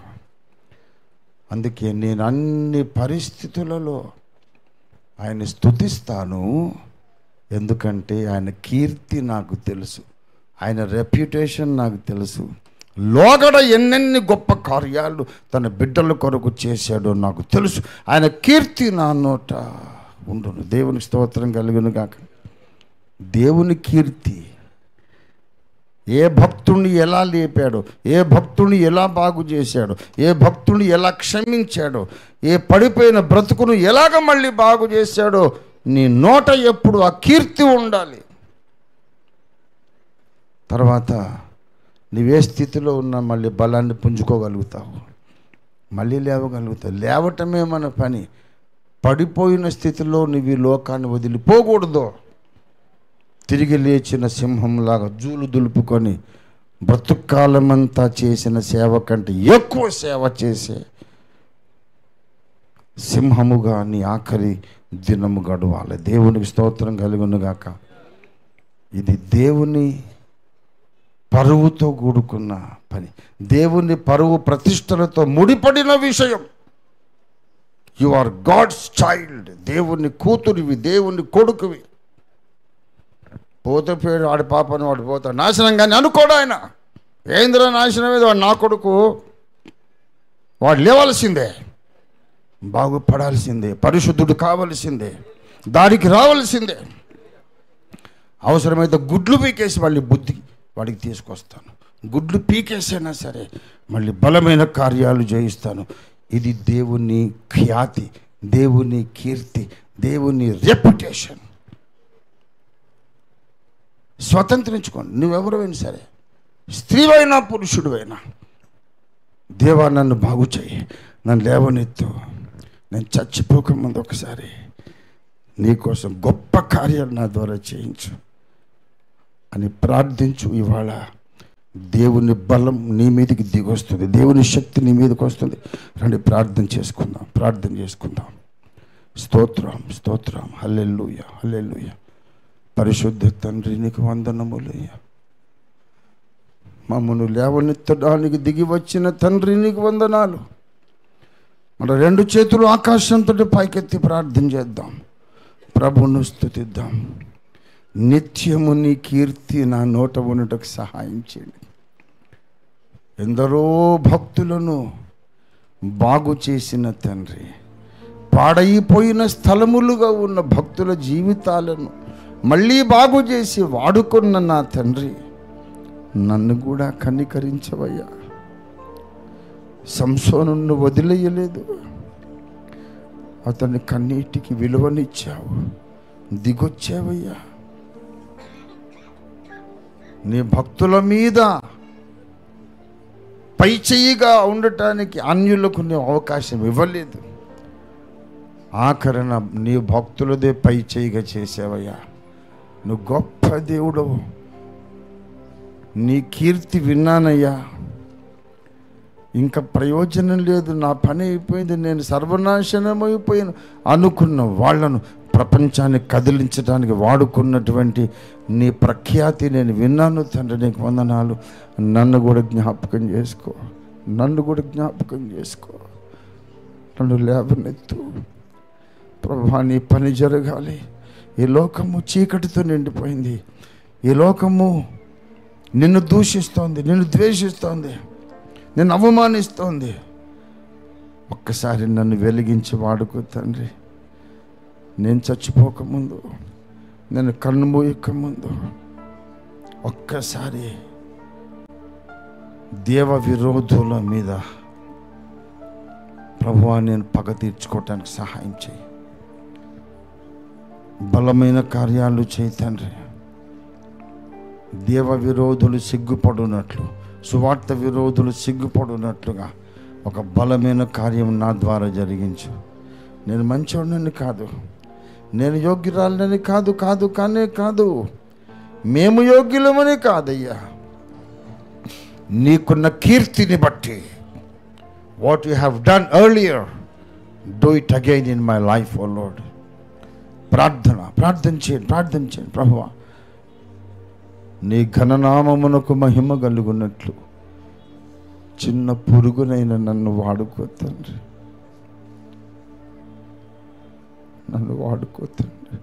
అందుకే నేను అన్ని పరిస్థితులలో ఆయన స్తుతిస్తాను. ఎందుకంటే ఆయన కీర్తి నాకు తెలుసు, ఆయన రెప్యుటేషన్ నాకు తెలుసు. లోగడ ఎన్నెన్ని గొప్ప కార్యాలు తన బిడ్డల కొరకు చేశాడో నాకు తెలుసు. ఆయన కీర్తి నా నోట ఉండును. దేవునికి స్తోత్రం కలుగును గాక. దేవుని కీర్తి ఏ భక్తుడిని ఎలా లేపాడో, ఏ భక్తుడిని ఎలా బాగు చేశాడో, ఏ భక్తుడిని ఎలా క్షమించాడో, ఏ పడిపోయిన బ్రతుకును ఎలాగ మళ్ళీ బాగు చేశాడో, నీ నోట ఎప్పుడు ఆ కీర్తి ఉండాలి. తర్వాత నీవే స్థితిలో ఉన్నా మళ్ళీ బలాన్ని పుంజుకోగలుగుతావు, మళ్ళీ లేవగలుగుతావు. లేవటమే మన పని. పడిపోయిన స్థితిలో నువ్వు ఈ లోకాన్ని వదిలిపోకూడదు. తిరిగి లేచిన సింహంలాగా జూలు దులుపుకొని బ్రతుకాలమంతా చేసిన సేవ కంటే ఎక్కువ సేవ చేసే సింహముగా నీ ఆఖరి దినము గడవాలి. దేవునికి స్తోత్రం కలుగునుగాక. ఇది దేవుని పరువుతో కూడుకున్న పని, దేవుని పరువు ప్రతిష్టలతో ముడిపడిన విషయం. You are God's child. దేవుని కూతురివి, దేవుని కొడుకువి. పోతే పేరు వాడి పాపని వాడు పోతాడు నాశనం, కానీ అనుకోడు ఆయన. ఏంద్ర నాశనం ఏదో, వాడు నా కొడుకు, వాడు లేవాల్సిందే, బాగుపడాల్సిందే, పరిశుద్ధుడు కావాల్సిందే, దారికి రావాల్సిందే. అవసరమైతే గుడ్లు పీకేసి మళ్ళీ బుద్ధి వాడికి తీసుకొస్తాను. గుడ్లు పీకేసైనా సరే మళ్ళీ బలమైన కార్యాలు చేయిస్తాను. ఇది దేవుని ఖ్యాతి, దేవుని కీర్తి, దేవుని రెప్యుటేషన్. స్వతంత్రించుకోండి. నువ్వెవరైనా సరే, స్త్రీవైనా పురుషుడివైనా, దేవా నన్ను బాగు చేయి, నన్ను లేవనెత్తు, నేను చచ్చిపోకముందు ఒకసారి నీకోసం గొప్ప కార్యాలు నా ద్వారా చేయించు అని ప్రార్థించు. ఇవాళ దేవుని బలం నీ మీదకి దిగొస్తుంది, దేవుని శక్తి నీ మీదకి వస్తుంది. రండి ప్రార్థన చేసుకుందాం, ప్రార్థన చేసుకుందాం. స్తోత్రం, స్తోత్రం. హల్లెలూయా, హల్లెలూయా. పరిశుద్ధ తండ్రి నీకు వందనములయ్యా. మమ్మను లేవనెత్తడానికి దిగి వచ్చిన తండ్రి నీకు వందనాలు. మన రెండు చేతులు ఆకాశంతో పైకెత్తి ప్రార్థన చేద్దాం, ప్రభువును స్తుతిద్దాం. నిత్యము నీ కీర్తి నా నోట ఉన్నటకు సహాయం చేయండి. ఎందరో భక్తులను బాగు చేసిన తండ్రి, పాడైపోయిన స్థలములుగా ఉన్న భక్తుల జీవితాలను మళ్ళీ బాగు చేసి వాడుకున్న నా తండ్రి, నన్ను కూడా కనికరించవయ్యా. సంసోనును వదిలేయలేదు, అతని కన్నీటికి విలువనిచ్చావు, దిగొచ్చావయ్యా. నీ భక్తుల మీద పై చెయ్యిగా ఉండటానికి అన్యులకు నీ అవకాశం ఇవ్వలేదు. ఆఖరణ నీ భక్తులదే పై చెయ్యిగా చేసావయ్యా. నువ్వు గొప్ప దేవుడవు. నీ కీర్తి విన్నానయ్యా. ఇంకా ప్రయోజనం లేదు, నా పని అయిపోయింది, నేను సర్వనాశనం అయిపోయాను అనుకున్న వాళ్ళను ప్రపంచాన్ని కదిలించడానికి వాడుకున్నటువంటి నీ ప్రఖ్యాతి నేను విన్నాను తండ్రి. నీకు వందనాలు. నన్ను కూడా జ్ఞాపకం చేసుకో, నన్ను కూడా జ్ఞాపకం చేసుకో. నన్ను లేవనెత్తు ప్రభువా. నీ పని జరగాలి. ఈ లోకము చీకటితో నిండిపోయింది. ఈ లోకము నిన్ను దూషిస్తోంది, నిన్ను ద్వేషిస్తోంది, నిన్ను అవమానిస్తోంది. ఒక్కసారి నన్ను వెలిగించి వాడుకో తండ్రి. నేను చచ్చిపోకముందు, నేను కన్ను మూయకముందు ఒక్కసారి దేవ విరోధుల మీద ప్రభువా నేను పగ తీర్చుకోవటానికి సహాయం చేయి. బలమైన కార్యాలు చేయి తండ్రి. దేవ విరోధులు సిగ్గుపడునట్లు, సువార్త విరోధులు సిగ్గుపడునట్లుగా ఒక బలమైన కార్యం నా ద్వారా జరిగించు. నేను మంచివాడిని కాదు, నేను యోగ్యురాలని కాదు, కాదు కానే కాదు, మేము యోగ్యులమని కాదయ్యా. నీకున్న కీర్తిని బట్టి what you have done earlier, do it again in my life O Lord. ప్రార్థన చేయండి ప్రభువా. నీ ఘననామమునకు మహిమ కలుగునట్లు చిన్న పురుగునైన నన్ను వాడుకో తండ్రి, నన్ను వాడుకో తండ్రి.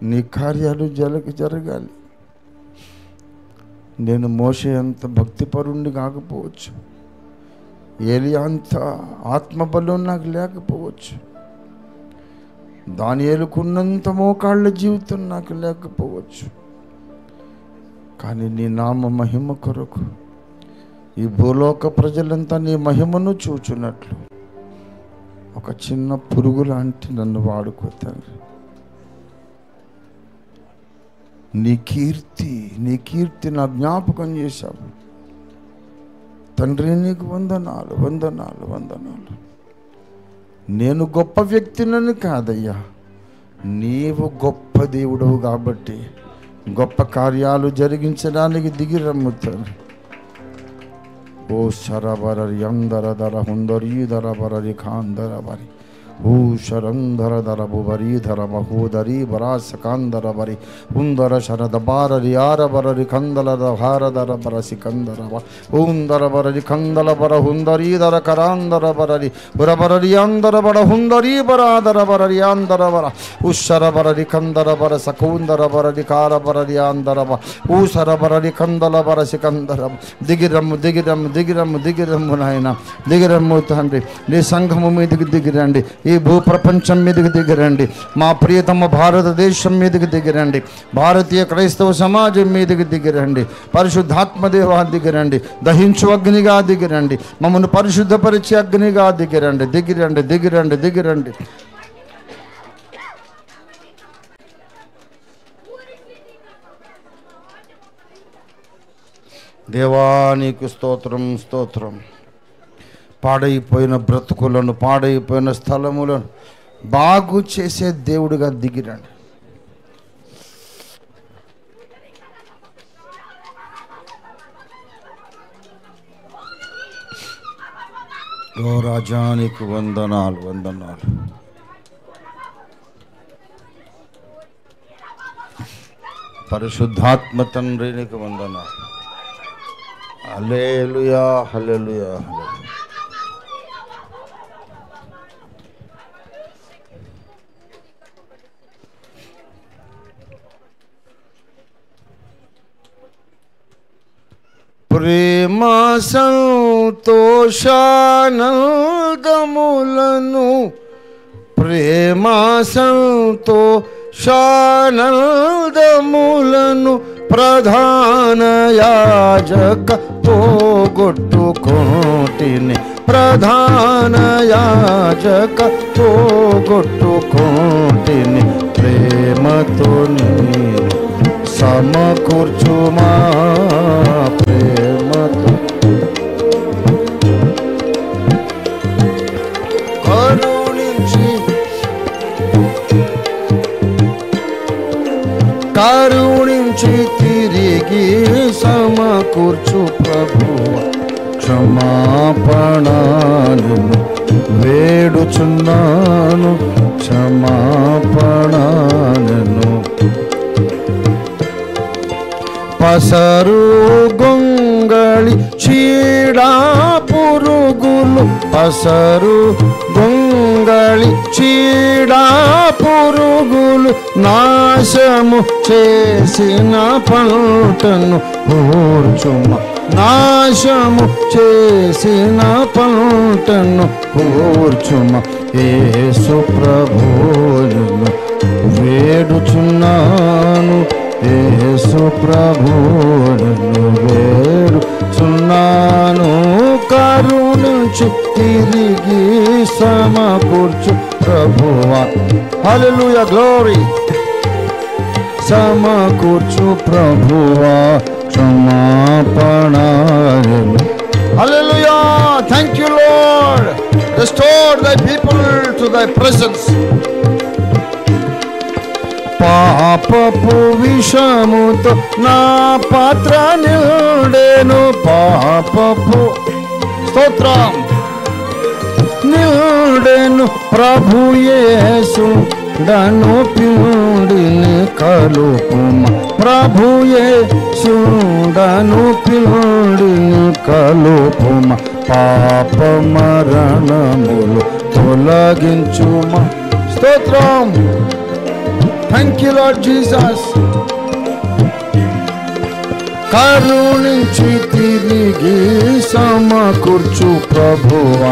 నీ కార్యాలు జరగాలి. నేను మోషే అంత భక్తిపరుణ్ణి కాకపోవచ్చు, ఏలియా అంత ఆత్మబలం నాకు లేకపోవచ్చు, దానియేలుకున్నంత మోకాళ్ళ జీవితం నాకు లేకపోవచ్చు. కానీ నీ నామ మహిమ కొరకు ఈ భూలోక ప్రజలంతా నీ మహిమను చూచున్నట్లు ఒక చిన్న పురుగు లాంటి నన్ను వాడుకో తండ్రి. నీ కీర్తి నా జ్ఞాపకం చేశావు తండ్రి. నీకు వందనాలు. నేను గొప్ప వ్యక్తినని కాదయ్యా, నీవు గొప్ప దేవుడవు కాబట్టి గొప్ప కార్యాలు జరిగించడానికి దిగి రమ్ముతాను. ఓ శరబరి అందర ధర హుందరీ ధర బరరి ఖాందర బరి ఓ శరంధర ధర బుబరీ ధర బహూదరీ బరా సకాందర బరి ఉందర శరద బారరి ఆర బరరి కందల భారధర బర సికందర ఉందర బరరి కందల బర హుందరీ ధర కరాందర బరరి బురబరరి అందర బర హుందరీ బరాదర బరరి అందర బర ఉషర బరరి కందర బర సకూందర బరరి కార బరరి అందర బ ఊసర బరరి కందల బర సికందర. దిగిరమ్ము నాయన, దిగిరమ్ము తండ్రి. నీ సంఘము మీదకి దిగిరండి, ఈ భూప్రపంచం మీదకి దిగిరండి, మా ప్రియతమ భారతదేశం మీదకి దిగిరండి, భారతీయ క్రైస్తవ సమాజం మీదకి దిగిరండి. పరిశుద్ధాత్మదేవా దిగిరండి, దహించు అగ్నిగా దిగిరండి, మమ్మల్ని పరిశుద్ధపరిచే అగ్నిగా దిగిరండి. దిగిరండి. దేవా నీకు స్తోత్రం. పాడైపోయిన బ్రతుకులను, పాడైపోయిన స్థలములను బాగు చేసే దేవుడిగా దిగిరండి. ఓ రాజా నీకు వందనాలు. పరిశుద్ధాత్మ తండ్రి నీకు వందనాలు. హల్లెలూయా. ప్రేమ సంతోషానందములను, ప్రేమ సంతోషానందములను ప్రధాన యాజక పోగొట్టుకోటిని, ప్రధాన యాజక పోగొట్టుకోటిని. ప్రేమతో సమకూర్చుమా, ప్రేమతో కరుణించి తిరిగి సమకూర్చు ప్రభువా. క్షమాపణను వేడుచున్నాను, క్షమాపణను. పసరు గొంగళి చీడా పురుగులు, పసరు గొంగళి చీడా పురుగులు నాశము చేసిన పంటను కూర్చుమ, నాశము చేసిన పంటను కూర్చుమ. యేసు ప్రభువును వేడుచున్నాను, యేసు ప్రభువును వేడుచున్నాను. కరుణించి తిరిగి సమకూర్చు ప్రభువా. హల్లెలూయా, గ్లోరీ. సమకూర్చు ప్రభువా, క్షమాపణను. Hallelujah. Thank you Lord. Restore thy people to thy presence. పాపపు విషముతో నా పాత్ర నిండెను, పాపపు స్తోత్రం నిండెను. ప్రభు యేసు డను పిండిని కలుపుమ, ప్రభు యేసు డను పిండిని కలుపుమ. పాప మరణములు తొలగించుమ. స్తోత్రం. Thank you lord Jesus. కరుణించి తిరిగి సమకూర్చు ప్రభువా,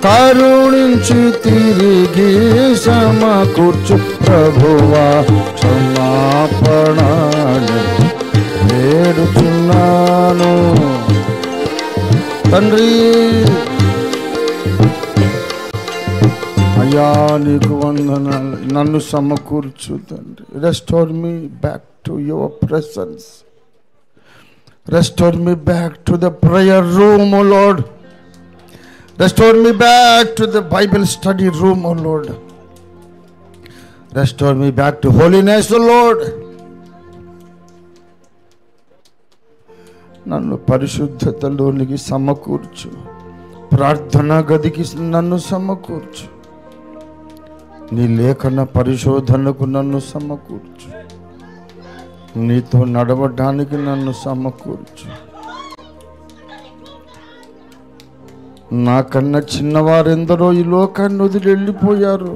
కరుణించి తిరిగి సమకూర్చు ప్రభువా, క్షమాపణలు వేడుచున్నాను తండ్రి. అయ్యా నీకు వందనాలు. నన్ను సమకూర్చు తండ్రి. Restore me back to your presence. Restore me back to the prayer room, O Lord. Restore me back to the Bible study room, O Lord. Restore me back to holiness, O Lord. నన్ను పరిశుద్ధతలోనికి సమకూర్చు. ప్రార్థనా గదికి నన్ను సమకూర్చు. నీ లేఖన పరిశోధనకు నన్ను సమకూర్చు. నీతో నడవడానికి నన్ను సమకూర్చు. నాకన్నా చిన్నవారెందరో ఈ లోకాన్ని వదిలి వెళ్ళిపోయారు.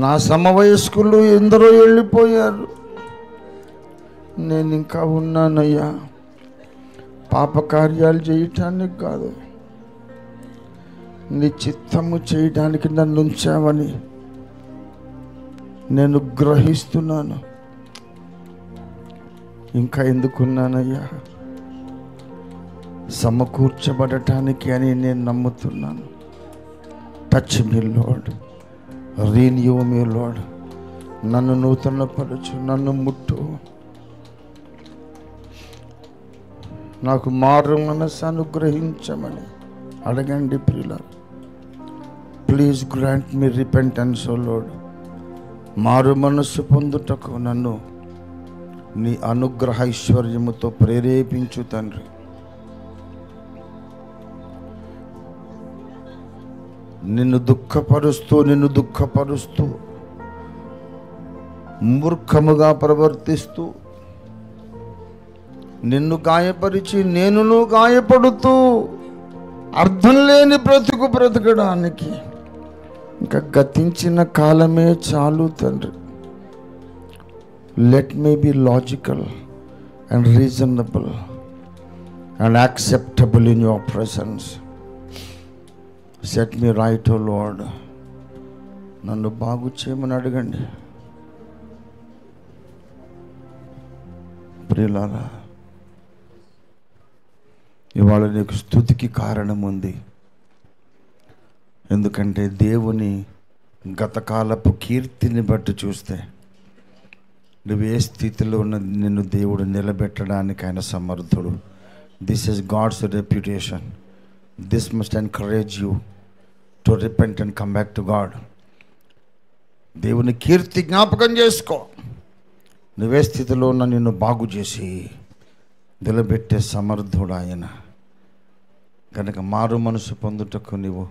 నా సమవయస్కులు ఎందరో వెళ్ళిపోయారు. నేను ఇంకా ఉన్నానయ్యా. పాపకార్యాలు చేయటానికి కాదు, నీ చిత్తము చేయడానికి నన్ను ఉంచావని నేను గ్రహిస్తున్నాను. ఇంకా ఎందుకున్నానయ్యా? సమకూర్చబడటానికి అని నేను నమ్ముతున్నాను. టచ్ మీ లార్డ్, రీన్యూ మీ లార్డ్. నన్ను నూతనపరచు, నన్ను ముట్టు. నాకు మారు మనసు అనుగ్రహించమని అడగండి ప్రియులారా. Please grant me repentance O Lord. మారు మనస్సు పొందుటకు నన్ను నీ అనుగ్రహ ఐశ్వర్యముతో ప్రేరేపించు తండ్రి. నిన్ను దుఃఖపరుస్తూ మూర్ఖముగా ప్రవర్తిస్తూ నిన్ను గాయపరిచి నేనును గాయపడుతూ అర్థం లేని బ్రతకడానికి ఇంకా గతించిన కాలమే చాలు తండ్రి. Let me be logical and reasonable and acceptable in your presence. Set me right O Lord. నన్ను బాగు చేయమని అడగండి ప్రియులారా. ఇవాళ నీకు స్తుతికి కారణం ఉంది. ఎందుకంటే దేవుని గతకాలపు కీర్తిని బట్టి చూస్తే నువ్వు ఏ స్థితిలో ఉన్న నిన్ను దేవుడు నిలబెట్టడానికి ఆయన సమర్థుడు. This is God's reputation. This must encourage you to repent and come back to God. దేవుని కీర్తి జ్ఞాపకం చేసుకో. నువ్వే స్థితిలో ఉన్న నిన్ను బాగు చేసి నిలబెట్టే సమర్థుడు ఆయన. కనుక మారు మనసు పొందుటకు నీవు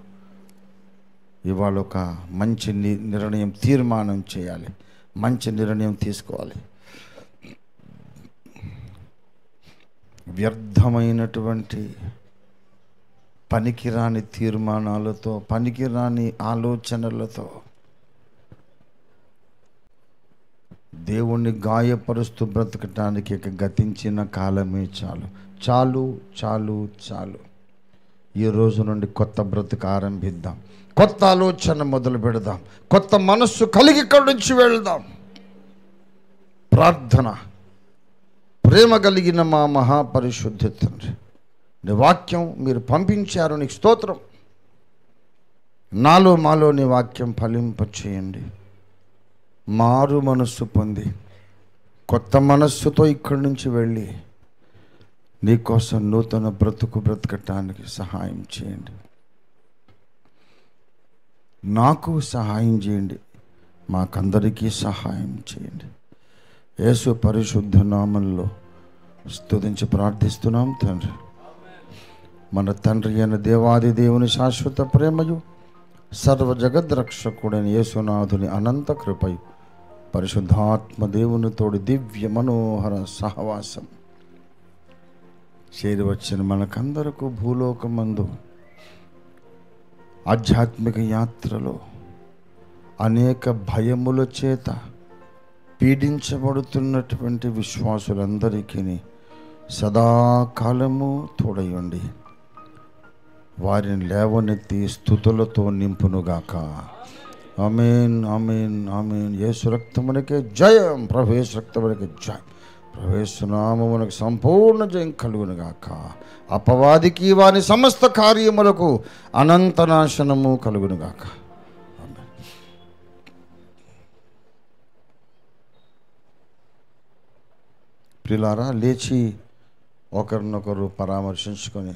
ఇవాళ ఒక మంచి నిర్ణయం, తీర్మానం చేయాలి. మంచి నిర్ణయం తీసుకోవాలి. వ్యర్థమైనటువంటి పనికిరాని తీర్మానాలతో, పనికిరాని ఆలోచనలతో దేవుణ్ణి గాయపరుస్తూ బ్రతకటానికి ఇక గతించిన కాలమే చాలు. చాలు చాలు చాలు. ఈ రోజు నుండి కొత్త బ్రతుకు ఆరంభిద్దాం. కొత్త ఆలోచన మొదలు పెడదాం. కొత్త మనస్సు కలిగి ఇక్కడి నుంచి వెళ్దాం. ప్రార్థన. ప్రేమ కలిగిన మా మహాపరిశుద్ధ తండ్రి, నీ వాక్యం మీరు పంపించారు, నీకు స్తోత్రం. మాలో నీ వాక్యం ఫలింప చేయండి. మారు మనస్సు పొంది కొత్త మనస్సుతో ఇక్కడి నుంచి వెళ్ళి నీకోసం నూతన బ్రతకటానికి సహాయం చేయండి. నాకు సహాయం చేయండి, మాకందరికీ సహాయం చేయండి. యేసు పరిశుద్ధ నామంలో స్తుతించి ప్రార్థిస్తున్నాం తండ్రి. మన తండ్రి అయిన దేవాది దేవుని శాశ్వత ప్రేమయు, సర్వ జగద్రక్షకుడైన యేసునాథుని అనంత కృపయు, పరిశుద్ధాత్మ దేవుని తోడి దివ్య మనోహర సహవాసం చేరి వచ్చిన మనకందరకు భూలోకమందు ఆధ్యాత్మిక యాత్రలో అనేక భయముల చేత పీడించబడుతున్నటువంటి విశ్వాసులందరికీ సదాకాలము తోడయుండి వారిని లేవనెత్తి స్తుతులతో నింపునుగాక. ఆమేన్, ఆమేన్, ఆమేన్. యేసు రక్తమునకే జయం, ప్రభు యేసు రక్తమునకే జయం, ప్రభు యేసు నామమునకు సంపూర్ణ జయం కలుగునుగాక. అపవాదికి వాని సమస్త కార్యములకు అనంత నాశనము కలుగునుగాక. ఆమేన్. ప్రియులారా, లేచి ఒకరినొకరు పరామర్శించుకొని